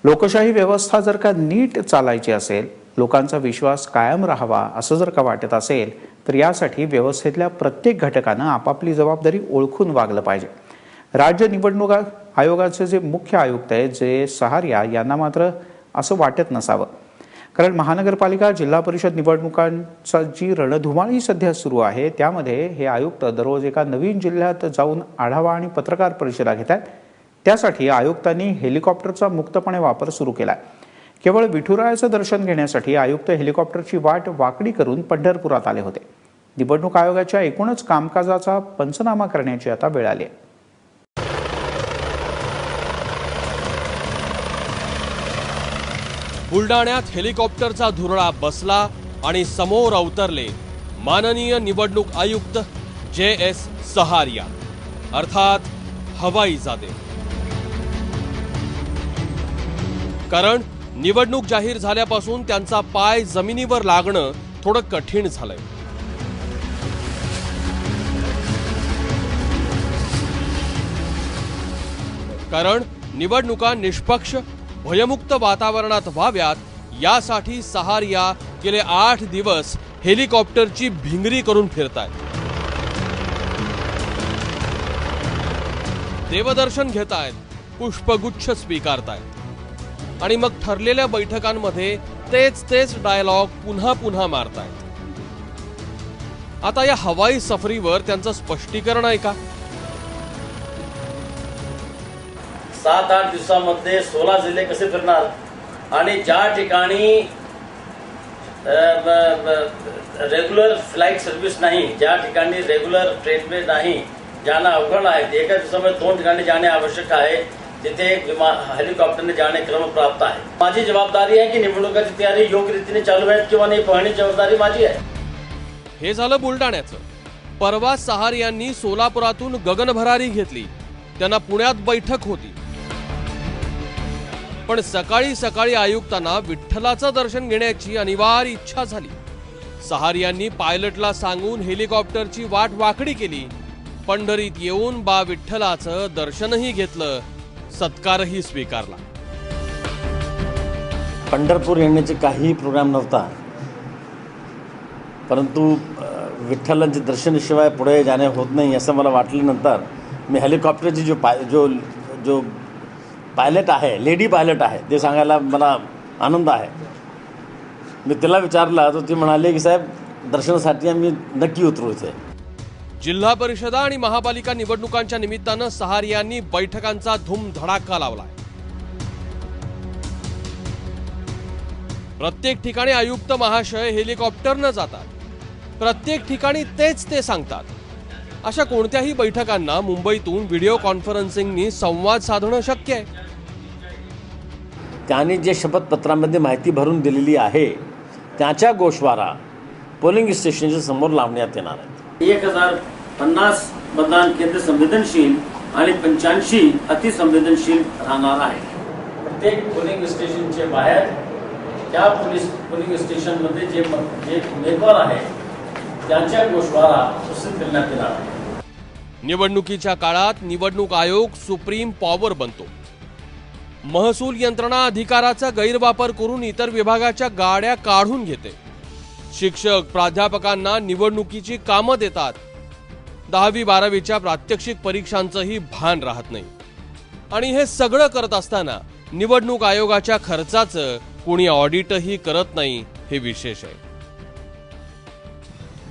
लोकशाही व्यवस्था जर का नीट चालायची असेल, लोकांचा विश्वास कायम राहावा असं जर का वाटत असेल, तर यासाठी व्यवस्थेतल्या प्रत्येक घटकानं आपापली जबाबदारी ओळखून वागलं पाहिजे. राज्य निवडणूक आयोगाचे जे मुख्य आयुक्त आहेत जे सहारिया यांना मात्र असं वाटत नसावं. कारण महानगरपालिका जिल्हा परिषद निवडणुकांचा जी रणधुमाळी सध्या सुरू आहे त्यामध्ये हे आयुक्त दररोज एका नवीन जिल्ह्यात जाऊन आढावा आणि पत्रकार परिषदा घेतात. त्यासाठी आयुक्तांनी हेलिकॉप्टरचा मुक्तपणे वापर सुरू केलाय. केवळ विठुरायाचं दर्शन घेण्यासाठी आयुक्त हेलिकॉप्टरची वाट वाकडी करून पंढरपुरात आले होते. निवडणूक आयोगाच्या एकूणच कामकाजाचा पंचनामा करण्याची आता वेळ आली आहे. बुलडाण्यात हेलिकॉप्टरचा धुरळा बसला आणि समोर अवतरले माननीय निवडणूक आयुक्त JS सहारिया अर्थात हवाईजादे. कारण निवडणूक जाहीर झाल्यापासून त्यांचा पाय जमिनीवर लागणं थोडं कठीण झालंय. कारण निवडणुका निष्पक्ष भयमुक्त वातावरणात व्हाव्यात यासाठी सहारिया गेले 8 दिवस हेलिकॉप्टरची भिंगरी करून फिरतायत. देवदर्शन घेतायत, पुष्पगुच्छ स्वीकारतायत आणि मग ठरलेल्या बैठकांमध्ये तेच डायलॉग पुन्हा पुन्हा मारतायत. आता या हवाई सफरीवर त्यांचं स्पष्टीकरण आहे का? 7-8 दिवसांमध्ये 16 जिल्हे कसे फिरणार आणि ज्या ठिकाणी रेग्युलर फ्लाईट सर्व्हिस नाही, ज्या ठिकाणी रेग्युलर ट्रेनवे नाही, ज्यांना अवघड आहे, एका दिवसामध्ये 2 ठिकाणी जाणे आवश्यक आहे, तिथे हेलिकॉप्टरने जाणे क्रमप्राप्त आहे. माझी जबाबदारी आहे की निवडणुकाची तयारी योग्य रीतीने चालू आहे किंवा नाही पाहण्याची जबाबदारी माझी आहे. हे झालं बुलडाण्याचं. परवा सहारियांनी सोलापुरातून गगनभरारी घेतली. त्यांना पुण्यात बैठक होती. पण सकाळी सकाळी आयुक्तांना विठ्ठलाचं दर्शन घेण्याची अनिवार्य इच्छा झाली. सहारियांनी पायलटला सांगून हेलिकॉप्टरची वाट वाकडी केली. पंढरीत येऊन बा विठ्ठलाचं दर्शनही घेतलं, सत्कारही स्वीकारला. पंढरपूर येण्याचे काही प्रोग्राम नव्हता, परंतु विठ्ठलांचे दर्शनाशिवाय पुढे जाणे होत नाही असं मला वाटल्यानंतर मी हेलिकॉप्टरची जो पायलट आहे, लेडी पायलट आहे, ते सांगायला मला आनंद आहे. मी तिला विचारलं तर ती म्हणाली की साहेब दर्शनासाठी आम्ही नक्की उतरू इथे. जिल्हा परिषदा आणि महापालिका निवडणुकांच्या निमित्तानं सहारियांनी बैठकांचा धूमधडाका लावलाय. प्रत्येक ठिकाणी आयुक्त महाशय हेलिकॉप्टरनं जातात. प्रत्येक ठिकाणी तेच ते सांगतात. अशा कोणत्याही बैठकांना मुंबईतून व्हिडिओ कॉन्फरन्सिंगनी संवाद साधणं शक्य आहे. त्यांनी जे शपथपत्रामध्ये माहिती भरून दिलेली आहे त्याच्या गोषवारा पोलिंग स्टेशनच्या समोर लावण्यात येणार आहे. 1050 मतदान केंद्र संवेदनशील आणि 85 अतिसंवेदनशील राहणार आहे. प्रत्येक पोलिंग स्टेशनचे बाहेर त्या पोलिंग स्टेशनमध्ये जे उमेदवार आहेत त्यांच्या गोषवारा प्रसिद्ध करण्यात येणार आहे. निवडणुकीच्या काळात निवडणूक आयोग सुप्रीम पॉवर बनतो. महसूल यंत्रणा अधिकाराचा गैरवापर करून इतर विभागाच्या गाड्या काढून घेते. शिक्षक प्राध्यापकांना निवडणुकीची कामं देतात. 10वी-12वीच्या प्रात्यक्षिक परीक्षांचंही भान राहत नाही. आणि हे सगळं करत असताना निवडणूक आयोगाच्या खर्चाचं कोणी ऑडिटही करत नाही, हे विशेष आहे.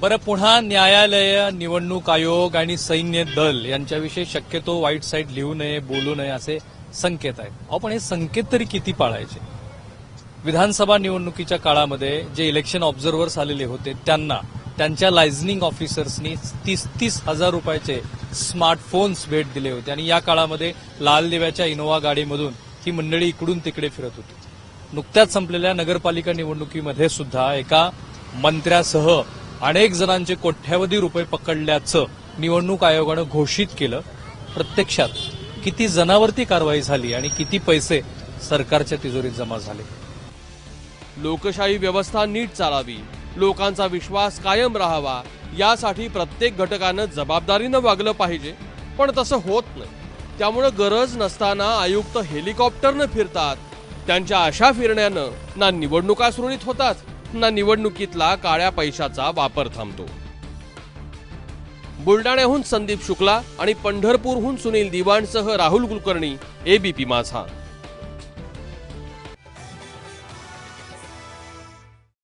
बरं, पुन्हा न्यायालय, निवडणूक आयोग आणि सैन्य दल यांच्याविषयी शक्यतो वाईट साईड लिहू नये, बोलू नये असे संकेत आहेत. आपण हे संकेत तरी किती पाळायचे? विधानसभा निवडणुकीच्या काळामध्ये जे इलेक्शन ऑब्झर्व्हर्स आलेले होते त्यांना त्यांच्या लायझनिंग ऑफिसर्सनी 30-30 हजार रुपयाचे स्मार्टफोन्स भेट दिले होते आणि या काळामध्ये लाल दिव्याच्या इनोव्हा गाडीमधून ही मंडळी इकडून तिकडे फिरत होती. नुकत्याच संपलेल्या नगरपालिका निवडणुकीमध्ये सुद्धा एका मंत्र्यासह अनेक जणांचे कोट्यावधी रुपये पकडल्याचं निवडणूक आयोगानं घोषित केलं. प्रत्यक्षात किती जणांवरती कारवाई झाली आणि किती पैसे सरकारच्या तिजोरीत जमा झाले? लोकशाही व्यवस्था नीट चालावी, लोकांचा विश्वास कायम राहावा यासाठी प्रत्येक घटकानं जबाबदारीनं वागलं पाहिजे. पण तसं होत नाही. त्यामुळे गरज नसताना आयुक्त हेलिकॉप्टरनं फिरतात त्यांच्या अशा फिरण्यानं ना निवडणुका सुरळीत होतात ना निवडणुकीतला काळ्या पैशाचा वापर थांबतो. बुलडाण्याहून संदीप शुक्ला आणि पंढरपूरहून सुनील दिवाणसह राहुल कुलकर्णी, एबीपी माझा.